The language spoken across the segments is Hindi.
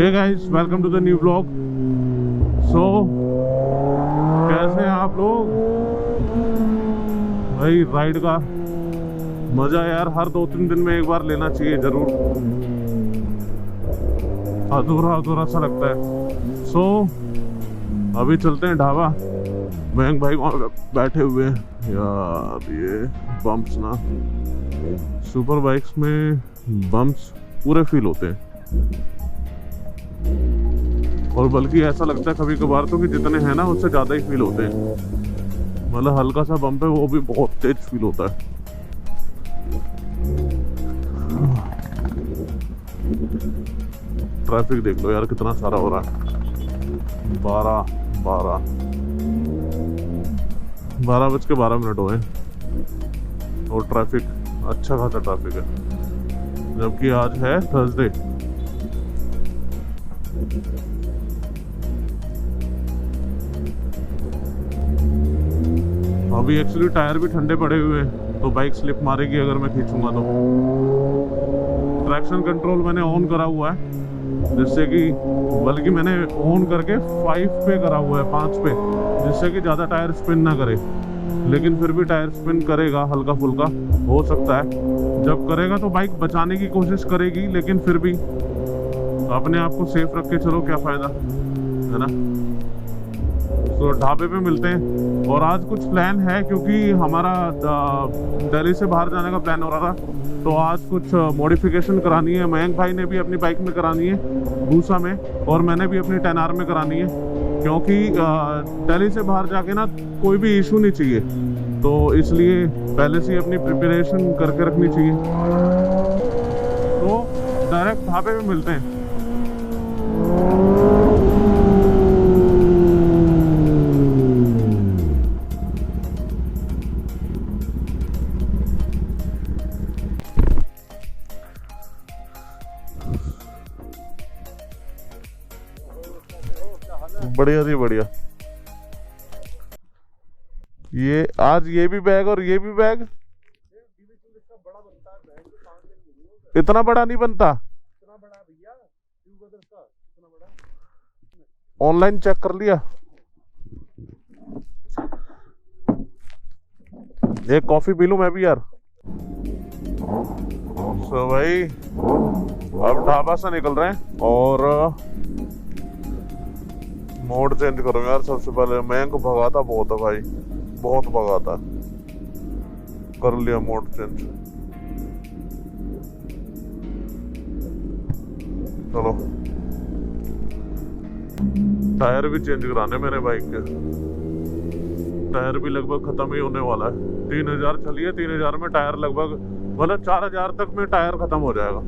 Hey guys, welcome to the new blog. So कैसे हैं आप लोग? भाई राइड का मजा यार हर 2-3 दिन में एक बार लेना चाहिए जरूर, अधूरा अधूरा सा लगता है। सो अभी चलते हैं ढाबा। मयंक भाई वहाँ बैठे हुए हैं यार। ये बम्प्स ना, सुपर बाइक्स में बम्प्स पूरे फील होते हैं, और बल्कि ऐसा लगता है कभी कभार तो कि जितने हैं ना उससे ज़्यादा ही फील होते हैं। मतलब हल्का सा बम्प है वो भी बहुत तेज फील होता है। ट्रैफिक देख लो यार कितना सारा हो रहा है। 12:12 हुए और ट्रैफिक अच्छा खासा ट्रैफिक है, जबकि आज है थर्सडे। अभी एक्चुअली टायर भी ठंडे पड़े हुए हैं तो बाइक स्लिप मारेगी अगर मैं खींचूंगा तो। ट्रैक्शन कंट्रोल मैंने ऑन करा हुआ है, जिससे कि बल्कि मैंने ऑन करके 5 पे करा हुआ है, 5 पे, जिससे कि ज़्यादा टायर स्पिन ना करे। लेकिन फिर भी टायर स्पिन करेगा, हल्का फुल्का हो सकता है। जब करेगा तो बाइक बचाने की कोशिश करेगी, लेकिन फिर भी अपने आप को सेफ रख के चलो, क्या फ़ायदा है ना। तो ढाबे पे मिलते हैं। और आज कुछ प्लान है क्योंकि हमारा दिल्ली से बाहर जाने का प्लान हो रहा था, तो आज कुछ मॉडिफिकेशन करानी है। मयंक भाई ने भी अपनी बाइक में करानी है भूसा में, और मैंने भी अपनी 10R में करानी है, क्योंकि दिल्ली से बाहर जाके ना कोई भी इशू नहीं चाहिए, तो इसलिए पहले से ही अपनी प्रिपरेशन करके रखनी चाहिए। तो डायरेक्ट ढाबे में मिलते हैं। बढ़िया जी बढ़िया। ये आज ये भी बैग और ये भी बैग, इतना बड़ा नहीं बनता। ऑनलाइन चेक कर लिया। एक कॉफी पी लूं मैं भी यार। सो भाई अब ढाबा से निकल रहे हैं और मोड चेंज करूंगा यार। सबसे पहले मयंक को भगाता बहुत है भाई, बहुत भगाता। कर लिया मोड चेंज। चलो टायर भी चेंज कराने मेरे बाइक के। टायर भी लगभग खत्म ही होने वाला है। 3000 चली है, 3000 में टायर लगभग, मतलब 4000 तक में टायर खत्म हो जाएगा।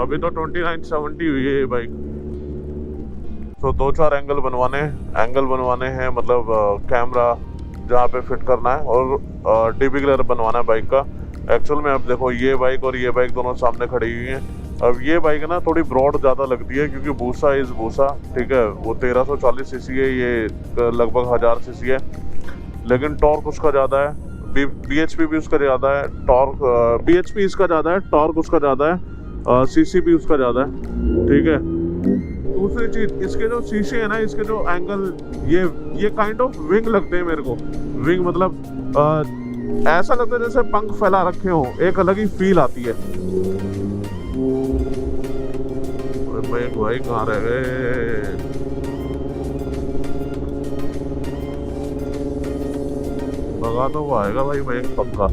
अभी तो 2970 हुई है ये बाइक। तो 2-4 एंगल बनवाने हैं, मतलब कैमरा जहाँ पे फिट करना है, और डीबी ग्लेर बनवाना है बाइक का। एक्चुअल में अब देखो ये बाइक और ये बाइक दोनों सामने खड़ी हुई हैं। अब ये बाइक ना थोड़ी ब्रॉड ज़्यादा लगती है, क्योंकि भूसा इज भूसा, ठीक है। वो 1340 सीसी है, ये लगभग 1000 सीसी है, लेकिन टॉर्क उसका ज़्यादा है, BHP भी उसका ज़्यादा है, टॉर्क BHP इसका ज़्यादा है, टॉर्क उसका ज़्यादा है, CC भी उसका ज़्यादा है, ठीक है। दूसरी चीज, इसके जो शीशे है ना, इसके जो एंगल, ये काइंड ऑफ विंग लगते हैं मेरे को। विंग मतलब ऐसा लगता है जैसे पंख फैला रखे हो, एक अलग ही फील आती है। भाई कहाँ रह गए? भगा तो वो आएगा भाई, मैं पक्का।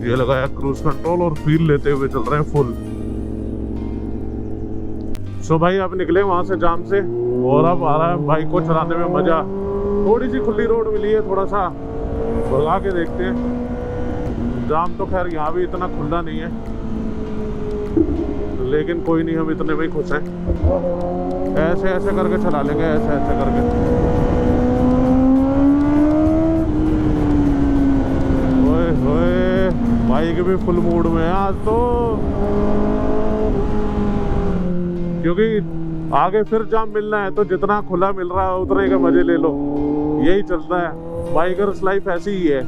ये लगाया क्रूज कंट्रोल और फील लेते हुए चल रहे हैं फुल। सो भाई अब निकले वहां से जाम से, और अब आ रहा है बाइक को चलाने में मजा। थोड़ी सी खुली रोड मिली है, थोड़ा सा भगा के देखते हैं। जाम तो खैर यहाँ भी इतना खुला नहीं है, लेकिन कोई नहीं, हम इतने में ही खुश हैं। ऐसे ऐसे करके चला लेंगे, ऐसे ऐसे करके। ओए होए, बाइक भी फुल मूड में है आज तो, क्योंकि आगे फिर जाम मिलना है, तो जितना खुला मिल रहा है उतने के मजे ले लो। यही चलता है, बाइकर्स लाइफ ऐसी ही है।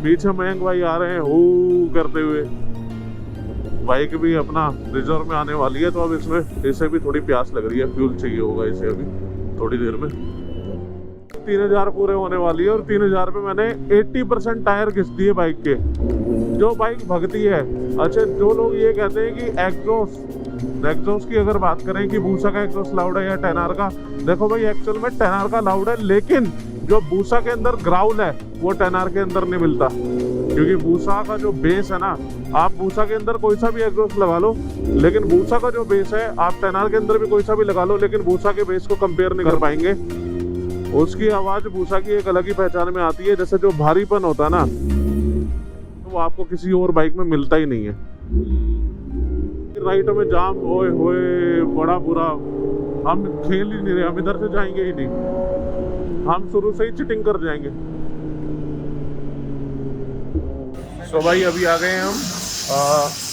पीछे मयंक भाई आ रहे हैं हू करते हुए। बाइक भी अपना रिजर्व में आने वाली है, तो अब इसमें इसे भी थोड़ी प्यास लग रही है, फ्यूल चाहिए होगा इसे अभी थोड़ी देर में। 3000 पूरे होने वाली है और 3000 पे मैंने 80% टायर घिस दिए बाइक के। जो बाइक भगती है। अच्छा, जो लोग ये कहते हैं कि एग्जॉस्ट की अगर बात करें कि बूसा का एग्जॉस्ट लाउड है या टेनार का, देखो भाई एक्चुअल में टेनार का लाउड है, लेकिन जो बूसा के अंदर ग्राउल है वो टेनार के अंदर नहीं मिलता, क्योंकि बूसा का जो बेस है ना, आप बूसा के अंदर कोई सा भी एग्जॉस्ट लगा लो, लेकिन बूसा का जो बेस है आप टेनार के अंदर भी कोई सा भी लगा लो, लेकिन बूसा के बेस को कंपेयर नहीं कर पाएंगे। उसकी आवाज बूसा की एक अलग ही पहचान में आती है। जैसे जो भारीपन होता है ना, तो वो आपको किसी और बाइक में मिलता ही नहीं है। राइटों में जाम होए होए बड़ा बुरा, हम खेल ही नहीं रहे, हम इधर से जाएंगे ही नहीं, हम शुरू से ही चिटिंग कर जाएंगे। तो भाई अभी आ गए हम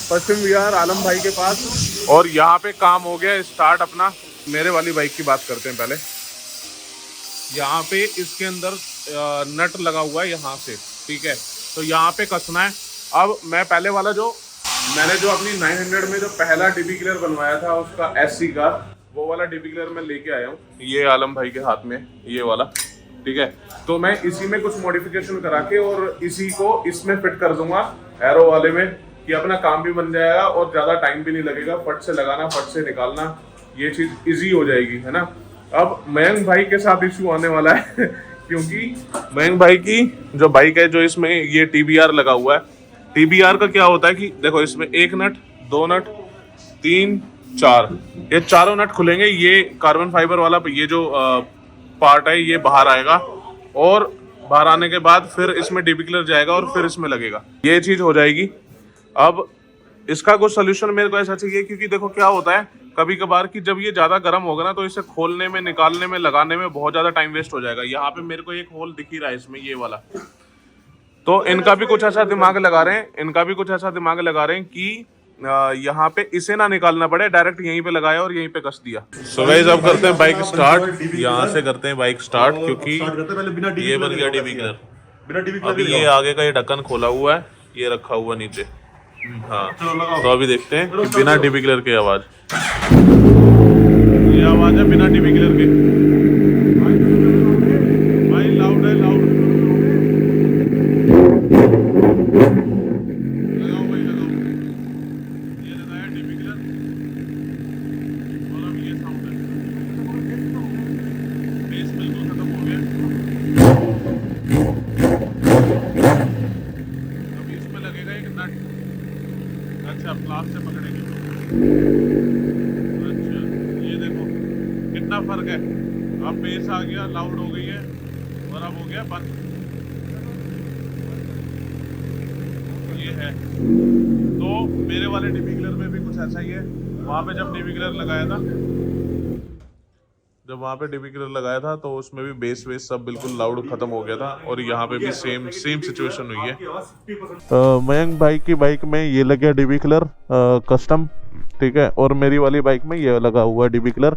पश्चिम विहार आलम भाई के पास, और यहाँ पे काम हो गया स्टार्ट अपना। मेरे वाली बाइक की बात करते हैं पहले। यहाँ पे इसके अंदर नट लगा हुआ है यहाँ से, ठीक है, तो यहाँ पे कसना है। अब मैं पहले वाला मैंने जो अपनी 900 में जो पहला डीबी क्लियर बनवाया था उसका एससी का, वो वाला डीबी क्लियर मैं लेके आया हूँ, ये आलम भाई के हाथ में ये वाला, ठीक है। तो मैं इसी में कुछ मॉडिफिकेशन करा के और इसी को इसमें फिट कर दूंगा एरो वाले में, कि अपना काम भी बन जाएगा और ज़्यादा टाइम भी नहीं लगेगा, फट से लगाना फट से निकालना, ये चीज़ ईजी हो जाएगी, है ना। अब मयंक भाई के साथ इशू आने वाला है क्योंकि मयंक भाई की जो बाइक है, जो इसमें ये टीबीआर लगा हुआ है, टीबीआर का क्या होता है कि देखो इसमें 1 नट 2 नट 3 4, ये चारों नट खुलेंगे, ये कार्बन फाइबर वाला ये जो पार्ट है ये बाहर आएगा, और बाहर आने के बाद फिर इसमें डीबी क्लियर जाएगा और फिर इसमें लगेगा, ये चीज हो जाएगी। अब इसका कुछ सोल्यूशन मेरे को ऐसा चाहिए, क्योंकि देखो क्या होता है कभी कभार कि जब ये ज्यादा गर्म होगा ना, तो इसे खोलने में, निकालने में, लगाने में बहुत ज्यादा टाइम वेस्ट हो जाएगा। यहाँ पे मेरे को एक होल दिख ही रहा है इसमें, ये वाला, तो इनका भी कुछ ऐसा दिमाग लगा रहे हैं कि यहाँ पे इसे ना निकालना पड़े, डायरेक्ट यहीं पे लगाया और यहीं पे कस दिया। सो गाइस अब करते हैं बाइक स्टार्ट, यहाँ से करते हैं बाइक स्टार्ट, क्योंकि ये बन गया डीबी क्लियर। अभी ये आगे का ये ढक्कन खोला हुआ है, ये रखा हुआ नीचे, हाँ। तो अभी देखते हैं कि बिना डीबी क्लियर की आवाज, ये आवाज है बिना डीबी क्लियर के, भाई लाउड है, लाउड। लगाओ भाई लगाओ, ये लगाया डीबी क्लियर, और अब ये साउंड है, बेस बिल्कुल खत्म हो गया। अभी इसमें लगेगा एक नट, अच्छा प्लास से पकड़ेंगे, अच्छा ये देखो कितना फर्क है। अब बेस आ गया, लाउड हो गई है, और अब हो गया बंद, ये है। तो मेरे वाले डीबी क्लियर में भी कुछ ऐसा ही है। वहाँ पे जब डीबी क्लियर लगाया था, तो उसमें भी बेस सब बिल्कुल लाउड खत्म हो गया था, और यहाँ पे भी सेम सिचुएशन हुई है। मयंक भाई की बाइक में ये लग गया डीबी क्लियर कस्टम, ठीक है, और मेरी वाली बाइक में ये लगा हुआ डीबी क्लियर।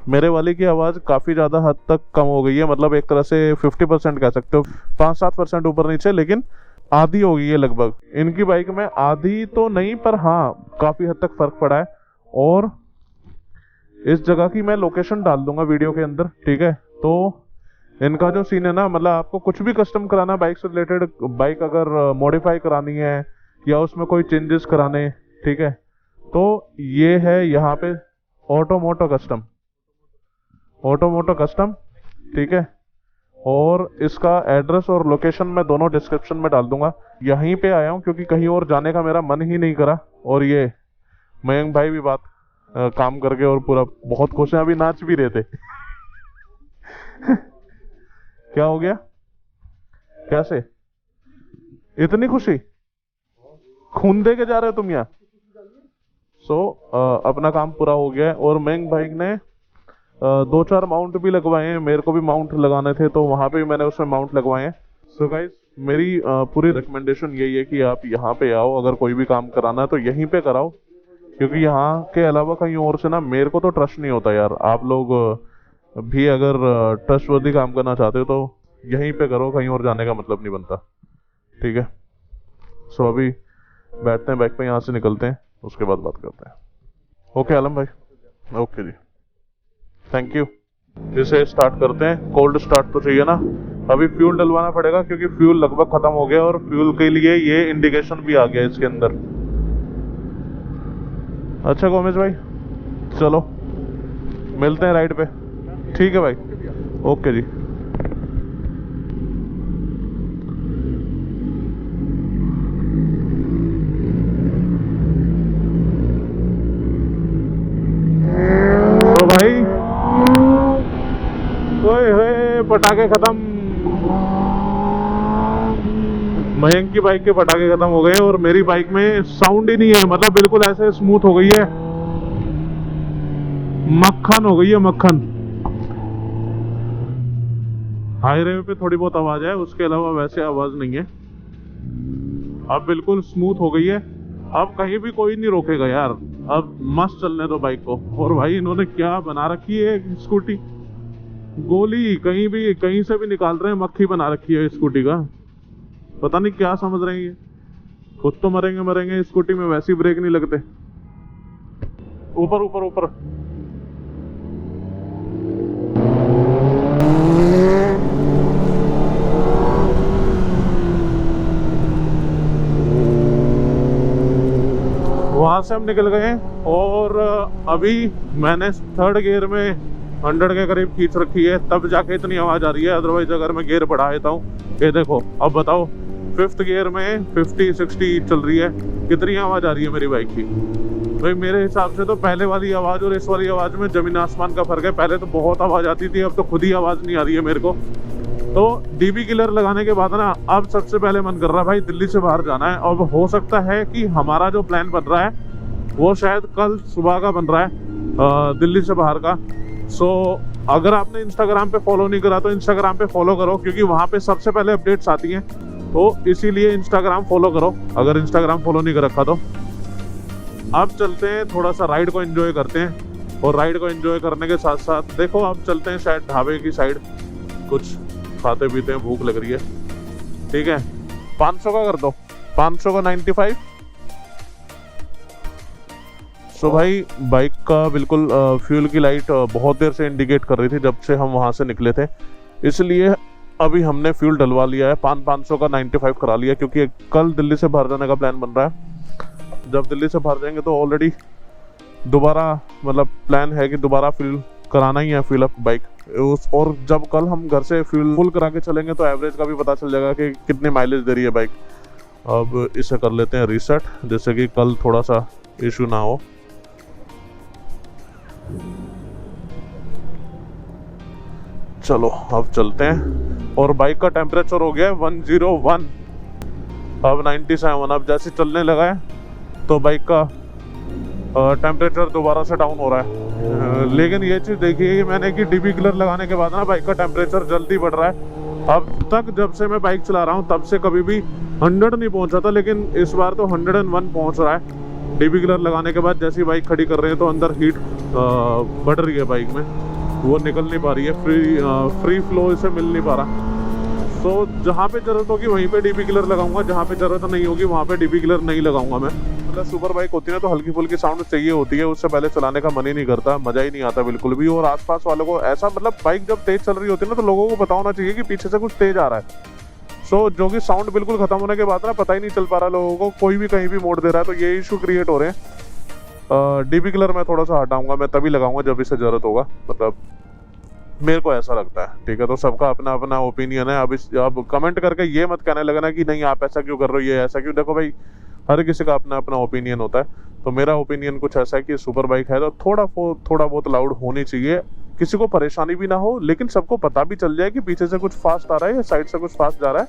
मेरे वाली की आवाज़ काफ़ी ज़्यादा हद तक कम हो गई है, मतलब एक तरह से 50% कह सकते हो, 5-7% ऊपर नीचे, लेकिन आधी हो गई है लगभग। इनकी बाइक में आधी तो नहीं, पर हाँ काफ़ी हद तक फ़र्क पड़ा है। और इस जगह की मैं लोकेशन डाल दूंगा वीडियो के अंदर, ठीक है। तो इनका जो सीन है ना, मतलब आपको कुछ भी कस्टम कराना बाइक से रिलेटेड, बाइक अगर मॉडिफाई करानी है या उसमें कोई चेंजेस कराने, ठीक है, तो ये है यहाँ पे ऑटोमोटो कस्टम, ठीक है। और इसका एड्रेस और लोकेशन मैं दोनों डिस्क्रिप्शन में डाल दूंगा। यहीं पे आया हूँ क्योंकि कहीं और जाने का मेरा मन ही नहीं करा, और ये मयंक भाई भी काम करके और पूरा बहुत खुश है, अभी नाच भी रहे थे क्या हो गया, कैसे इतनी खुशी, खून दे के जा रहे हो तुम यहाँ। अपना काम पूरा हो गया है, और मयंक भाई ने 2-4 माउंट भी लगवाए हैं, मेरे को भी माउंट लगाने थे, तो वहां पे भी मैंने उसमें माउंट लगवाए हैं। सो गाइस मेरी पूरी रिकमेंडेशन यही है कि आप यहाँ पे आओ, अगर कोई भी काम कराना है तो यहीं पे कराओ, क्योंकि यहाँ के अलावा कहीं और से ना मेरे को तो ट्रस्ट नहीं होता यार। आप लोग भी अगर ट्रस्टवर्दी काम करना चाहते हो तो यहीं पे करो, कहीं और जाने का मतलब नहीं बनता, ठीक है। सो अभी बैठते हैं बाइक पे, यहाँ से निकलते हैं, उसके बाद बात करते हैं। ओके आलम भाई, ओके जी, थैंक यू। इसे स्टार्ट करते हैं। कोल्ड स्टार्ट तो चाहिए ना। अभी फ्यूल डलवाना पड़ेगा क्योंकि फ्यूल लगभग खत्म हो गया और फ्यूल के लिए ये इंडिकेशन भी आ गया इसके अंदर। अच्छा गोमेश भाई, चलो मिलते हैं राइड पे। ठीक है भाई, ओके जी। तो भाई ओए पटाखे खत्म, मयंक की बाइक के पटाखे खत्म हो गए और मेरी बाइक में साउंड ही नहीं है, मतलब बिल्कुल ऐसे स्मूथ हो गई है, मक्खन हो गई है, मक्खन। हाईवे पे थोड़ी बहुत आवाज है, उसके अलावा वैसे आवाज नहीं है। अब बिल्कुल स्मूथ हो गई है, अब कहीं भी कोई नहीं रोकेगा यार, अब मस्त चलने दो बाइक को। और भाई इन्होंने क्या बना रखी है स्कूटी, गोली कहीं भी कहीं से भी निकाल रहे हैं, मक्खी बना रखी है स्कूटी का, पता नहीं क्या समझ रहे हैं ये। खुद तो मरेंगे मरेंगे, स्कूटी में वैसे ही ब्रेक नहीं लगते। ऊपर ऊपर ऊपर, वहां से हम निकल गए और अभी मैंने थर्ड गियर में 100 के करीब खींच रखी है, तब जाके इतनी आवाज आ रही है। अदरवाइज अगर मैं गियर बढ़ा देता हूँ, ये देखो अब बताओ, 5th गियर में 50-60 चल रही है, कितनी आवाज आ रही है मेरी बाइक की। भाई मेरे हिसाब से तो पहले वाली आवाज और इस वाली आवाज में जमीन आसमान का फर्क है। पहले तो बहुत आवाज आती थी, अब तो खुद ही आवाज नहीं आ रही है मेरे को। तो डीबी किलर लगाने के बाद ना, अब सबसे पहले मन कर रहा है भाई दिल्ली से बाहर जाना है। अब हो सकता है कि हमारा जो प्लान बन रहा है वो शायद कल सुबह का बन रहा है, दिल्ली से बाहर का। सो अगर आपने इंस्टाग्राम पे फॉलो नहीं करा तो इंस्टाग्राम पे फॉलो करो, क्योंकि वहाँ पे सबसे पहले अपडेट्स आती हैं, तो इसीलिए इंस्टाग्राम फॉलो करो अगर इंस्टाग्राम फॉलो नहीं कर रखा तो। अब चलते हैं, थोड़ा सा राइड को एंजॉय करते हैं, और राइड को एंजॉय करने के साथ साथ देखो अब चलते हैं शायद ढाबे की साइड, कुछ खाते पीते हैं, भूख लग रही है। ठीक है, 500 का कर दो, 500 का 95। सो भाई बाइक का बिल्कुल फ्यूल की लाइट बहुत देर से इंडिकेट कर रही थी जब से हम वहाँ से निकले थे, इसलिए अभी हमने फ्यूल डलवा लिया है। 500 का 95 करा लिया, क्योंकि कल दिल्ली से बाहर जाने का प्लान बन रहा है। जब दिल्ली से बाहर जाएंगे तो ऑलरेडी दोबारा मतलब प्लान है कि दोबारा फ्यूल कराना ही है, फ्यूल अप बाइक। और जब कल हम घर से फ्यूल फुल करा के चलेंगे तो एवरेज का भी पता चल जाएगा कि कितनी माइलेज दे रही है बाइक। अब इसे कर लेते हैं रीसेट, जैसे कि कल थोड़ा सा इशू ना हो। चलो अब चलते हैं, और बाइक का टेम्परेचर हो गया है 101, अब 97। अब जैसे चलने लगा है तो बाइक का टेम्परेचर दोबारा से डाउन हो रहा है। लेकिन ये चीज़ देखिए मैंने कि डीबी किलर लगाने के बाद ना बाइक का टेम्परेचर जल्दी बढ़ रहा है। अब तक जब से मैं बाइक चला रहा हूँ तब से कभी भी 100 नहीं पहुँचा था, लेकिन इस बार तो 101 पहुँच रहा है। डीबी किलर लगाने के बाद जैसी बाइक खड़ी कर रहे हैं तो अंदर हीट बढ़ रही है बाइक में, वो निकल नहीं पा रही है, फ्री फ्लो इसे मिल नहीं पा रहा। तो जहाँ पे जरूरत होगी वहीं पे डीबी किलर लगाऊंगा, जहाँ पे जरूरत नहीं होगी वहाँ पे डीबी किलर नहीं लगाऊंगा मैं। मतलब सुपर बाइक होती है ना तो हल्की फुल्की साउंड चाहिए होती है, उससे पहले चलाने का मन ही नहीं करता, मजा ही नहीं आता बिल्कुल भी। और आसपास वालों को ऐसा, मतलब बाइक जब तेज चल रही होती है ना तो लोगों को पता होना चाहिए कि पीछे से कुछ तेज आ रहा है। सो जो कि साउंड बिल्कुल खत्म होने के बाद ना पता ही नहीं चल पा रहा लोगों को, कोई भी कहीं भी मोड़ दे रहा है, तो ये इशू क्रिएट हो रहे हैं। डीबी किलर मैं थोड़ा सा हटाऊंगा, मैं तभी लगाऊंगा जब इसे जरूरत होगा, मतलब मेरे को ऐसा लगता है। ठीक है, तो सबका अपना अपना ओपिनियन है। अब कमेंट करके ये मत कहने लगना कि नहीं आप ऐसा क्यों कर रहे हो, ये ऐसा क्यों। देखो भाई हर किसी का अपना अपना ओपिनियन होता है, तो मेरा ओपिनियन कुछ ऐसा है कि सुपर बाइक है तो थोड़ा बहुत लाउड होनी चाहिए, किसी को परेशानी भी ना हो, लेकिन सबको पता भी चल जाए कि पीछे से कुछ फास्ट आ रहा है या साइड से कुछ फास्ट जा रहा है,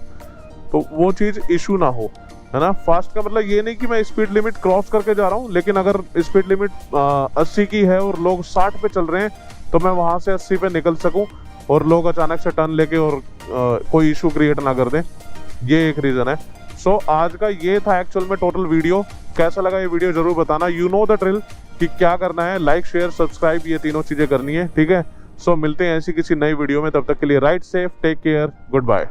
तो वो चीज़ इशू ना हो, है ना। फास्ट का मतलब ये नहीं कि मैं स्पीड लिमिट क्रॉस करके जा रहा हूँ, लेकिन अगर स्पीड लिमिट 80 की है और लोग 60 पे चल रहे हैं तो मैं वहाँ से 80 पे निकल सकूँ और लोग अचानक से टर्न लेके और कोई इशू क्रिएट ना कर दें, ये एक रीज़न है। सो आज का ये था एक्चुअल में टोटल वीडियो। कैसा लगा ये वीडियो जरूर बताना। यू नो द ड्रिल कि क्या करना है, लाइक शेयर सब्सक्राइब ये तीनों चीज़ें करनी है। ठीक है, सो मिलते हैं ऐसी किसी नई वीडियो में, तब तक के लिए ride safe, take care, good bye.